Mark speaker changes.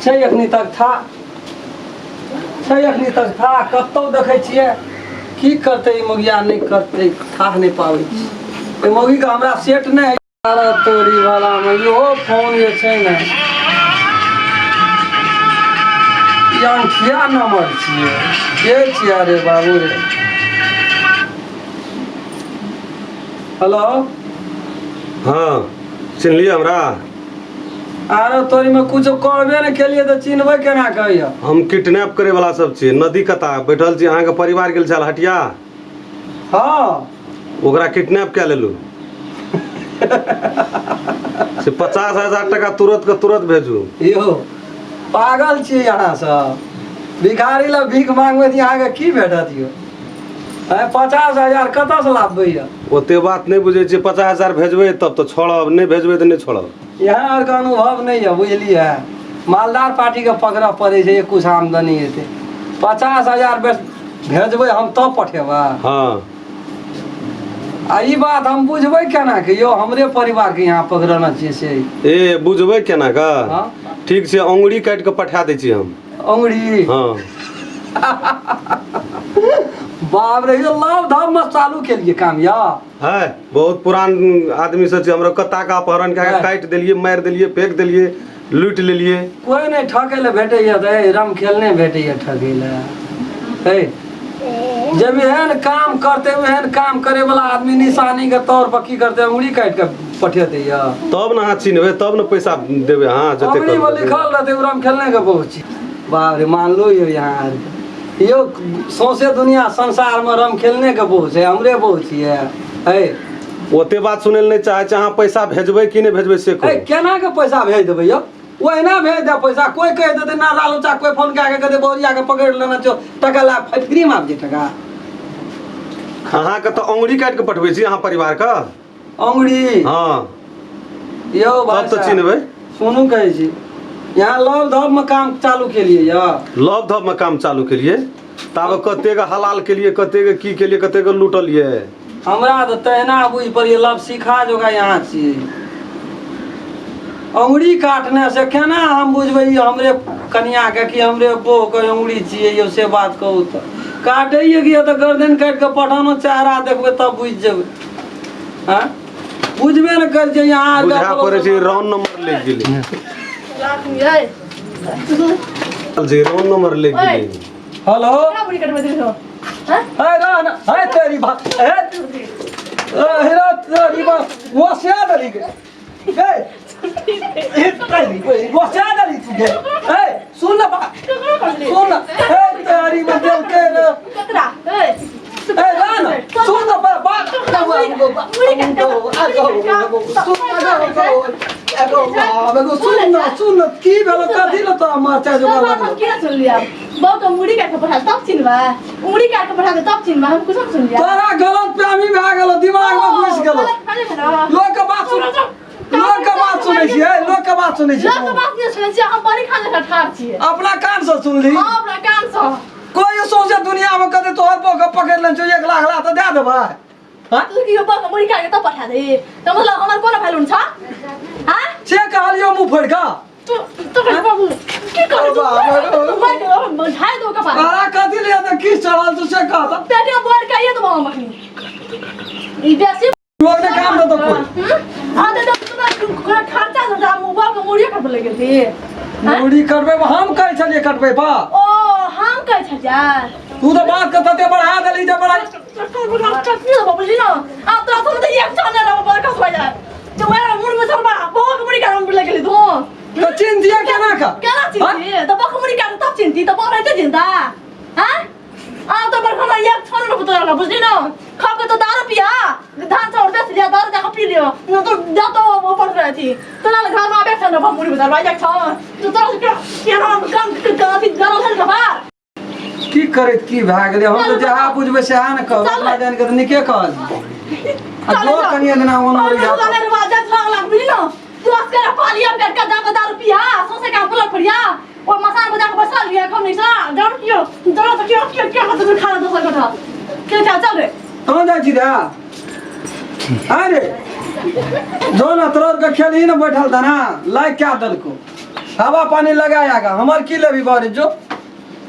Speaker 1: छै एखनी तक था कतौ देखै छियै की करतै ई मौगिया नहीं करतै था नहीं पाबै छी मौगी का हमरा सेट नहीं है तोरी वाला में इहो फोन जे छै ने ई अंठिया नंबर छियै के छियै रे बाबू रे हेलो
Speaker 2: हाँ चिन्हलिए हमरा
Speaker 1: अरे तोरी में कुछ करबे नहीं केलिए तो चिन्हबे केना कहियो
Speaker 2: हम किडनैप करे वाला सब छियै नदी कता बैठल छी अहाँ के परिवार गेल छल हटिया
Speaker 1: हाँ
Speaker 2: ओकरा किडनैप क्या लेलू से 50,000 टका तुरंत के तुरंत भेजू
Speaker 1: यो पागल छी यहाँ सब भिखारी ला भीख मांगबे त यहाँ के की भेटत यो 50,000 कतऽ से लाभबै या
Speaker 2: ओते बात नहीं बुझे छी 50,000 भेजबै तब तो छोड़ब नहीं भेजबै तो नहीं छोड़ब
Speaker 1: यहाँ आर के अनुभव नहीं है बुझलिए मालदार पार्टी के पकड़ पड़े छै कुछ आमदनी हेतै 50,000 भेजबै हम तब पठेबै
Speaker 2: हाँ
Speaker 1: आ ई बात हम बुझबै केना के यो हमरे परिवार के यहाँ पकड़ना छियै से
Speaker 2: ए बुझबै केना का
Speaker 1: हाँ?
Speaker 2: ठीक छै अंगुरी काट के पठा दै छी हम
Speaker 1: अंगुरी
Speaker 2: हाँ
Speaker 1: बाप रे यो लाभ धाम में चालू के लिए काम या
Speaker 2: है बहुत पुरान आदमी सब छै हमरा कत्ता का अपहरण के काट देलिए मार देलिए फेंक देलिए लूट लेलिए
Speaker 1: कोई नहीं ठके ले भेटे या त रम खेलने भेटे या ठगे ले हे जब एहन काम करते एहन काम करे वाला आदमी निशानी के तौर पर की करते उंगली काट के पठेते या
Speaker 2: तब ना हाथ चिन्हबे तब ना पैसा देबे हां जते
Speaker 1: उंगली में लिखल रहते रम खेलने के बहुत बाप रे मान लो यो यहाँ यो सौंसे दुनिया संसार में रम खेलने के बहुत है हमरे बहुत है
Speaker 2: ओते बात सुने नहीं चाहे अहाँ पैसा भेजबै कि नहीं भेजबै से
Speaker 1: ए केना के पैसा भेज देबै यो ओहिना भेज दे पैसा कोई कह देते ना लालूचा कोई फोन के कहते बोरिया के पकड़ लेना छो टका ला फ्री में आब जे टका
Speaker 2: अहाँ के तो अंगुरी काट के पठबै छी अहाँ परिवार का
Speaker 1: अंगुरी
Speaker 2: हां
Speaker 1: यो
Speaker 2: बात तो चिन्हबै
Speaker 1: सुनू कहै छी यहाँ लव धब में काम चालू के लिए या
Speaker 2: लव धब में काम चालू के लिए तब कते के हलाल के लिए कते के की के लिए कते के लूटलिए
Speaker 1: हमरा तो तहना बुझ पड़िए लब सिखा जोगा यहाँ छी अंगुरी काटने से केना हम बुझबै हमरे कन्या के कि हमरे बो के अंगुरी छियै यो से बात कहू तो काटैए गया तो गर्दन काट के पठानो चेहरा देखबै तब बुझ जेबै हां बुझबे न कर जे यहाँ
Speaker 2: बुझा पड़े छै रॉन्ग नंबर ले गेली जे रॉन्ग नंबर ले गेली
Speaker 1: हेलो
Speaker 3: क्या बुरी कटवा दे हो
Speaker 1: है रान है तेरी बात है हेरा तेरी बात वो से दली के वो से दली तू के ए सुन ना बात सुन ना ए तेरी बदल के
Speaker 3: कतरा
Speaker 1: ए रान सुन ना बात सुन की भेलो कथी ल तो माचा जो लागल
Speaker 3: क्या सुन लिया बहुत मुड़ी काट के पठा तब चिन्हवा मुड़ी काट के पठा दे तब चिन्हवा हम कुछ सुन लिया
Speaker 1: तोरा गलत फहमी भ गेलो दिमाग में घुस गेलो लोग के बात सुन लोग के बात सुनै छी लोग के बात सुनै छी
Speaker 3: लोग के बात नहीं सुनै छी हम बड़ी खाने का ठार छी
Speaker 1: अपना कान से सुन ली
Speaker 3: हां अपना कान से
Speaker 1: कोई सोचे दुनिया में कदे तोहर पो के पकड़ लेन छ 1 लाख ला त दे देबै हां
Speaker 3: तू की बात मुड़ी काट के तब पठा दे तो मतलब हमर कोन भैलुन छ हां
Speaker 1: से कहलियो मुंह फोड़ का
Speaker 3: तो बाबू की कर मैं झाड़ दो का बात
Speaker 1: अरे कथी ले त की चढ़ल तू से कहता
Speaker 3: पेटे बोर का ये तो बाबू मखनी ई बेसी
Speaker 1: लोग ने काम दे तो कोई
Speaker 3: हां दे तो खर्चा से जा मोबाइल के मुड़ी काट लगे थे
Speaker 1: मुड़ी कटबै हम कहै छलिए कटबै बा
Speaker 3: ओ हम कहै छ यार
Speaker 1: तू तो बात के तते बढ़ा देली जे बड़ा
Speaker 3: चटनी बाबू जी ना आप तो तुम तो एक जाने रहो पर का हो जाए जो मेरा मुंह में सब बड़ा बहुत मुड़ी काट हम लगे तो
Speaker 1: तो चिंतिया केना का
Speaker 3: केना चिंती तो बक मुड़ी काट तब चिंती तो बहुत रहते चिंता हां आ तो पर खाना एक छोड़ न पता बुझली ना खा के तो दारू पिया धान छोड़ दे लिया दारू जाके पी लियो न तो जा तो ऊपर रही थी तो ना घर में बैठ न मुड़ी बता भाई जाक छ तो क्या ना काम गाती गालो है खबर
Speaker 1: की करत की भ गेलै हम तो जहा बुझबै से आ न कह अपना जान के निके कहल आ दो कनिया देना ओन मर जा
Speaker 3: तो मेरे बाजा छाग लग बुझली ना तू अस्कर पालिया बैठ के जाके दारू पिया सोसे काम बोल पड़िया और मसान बजा के बसा लिया कम नहीं सा दारू पियो दारू तो क्या मतलब खाना दोसर कथा क्या चल रे
Speaker 1: कहाँ जा छी दा अरे जो ना तोर के खेल ही न बैठल था ना लाइक क्या दल को हवा पानी लगाया का हमार की लेबी बारे जो